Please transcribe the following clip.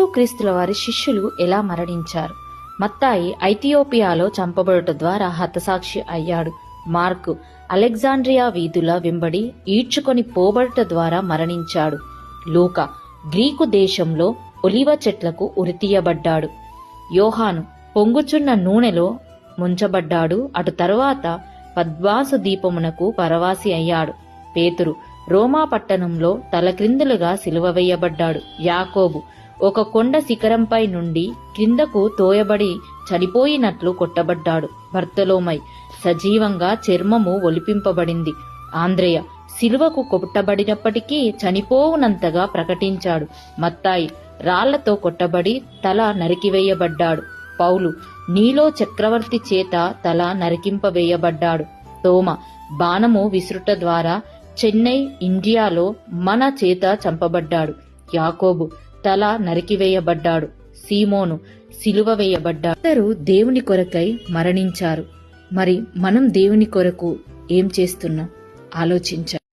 క్రీస్తుల వారి శిష్యులు ఎలా మరణించారు. మత్తాయి ఐథియోపియాలో చంపబడుట ద్వారా హతసాక్షి అయ్యాడు. మార్కు అలెగ్జాండ్రియా వీధుల వెంబడి ఈడ్చుకొని పోబడుట ద్వారా మరణించాడు. లూకా గ్రీకు దేశంలో ఒలివ చెట్లకు ఉరితీయబడ్డాడు. యోహాను పొంగుచున్న నూనెలో ముంచబడ్డాడు. అటు తరువాత పద్మాసు దీపమునకు పరవాసి అయ్యాడు. పేతురు రోమా పట్టణంలో తలక్రిందులుగా సిలువ వేయబడ్డాడు. యాకోబు ఒక కొండ శిఖరంపై నుండి క్రిందకు తోయబడి చనిపోయినట్లు కొట్టబడ్డాడు. బర్తలోమై సజీవంగా చర్మము ఒలిపింపబడింది. ఆంద్రేయ సిలువకు కొట్టబడినప్పటికీ చనిపోవునంతగా ప్రకటించాడు. మత్తాయి రాళ్లతో కొట్టబడి తల నరికివేయబడ్డాడు. పౌలు నీలో చక్రవర్తి చేత తల నరికింపవేయబడ్డాడు. తోమ బాణము విసురుట ద్వారా చెన్నై ఇండియాలో మన చేత చంపబడ్డాడు. యాకోబు తల నరికివేయబడ్డాడు. సీమోను సిలువ వేయబడ్డాడు. అందరూ దేవుని కొరకై మరణించారు. మరి మనం దేవుని కొరకు ఏం చేస్తున్నాం ఆలోచించాలి.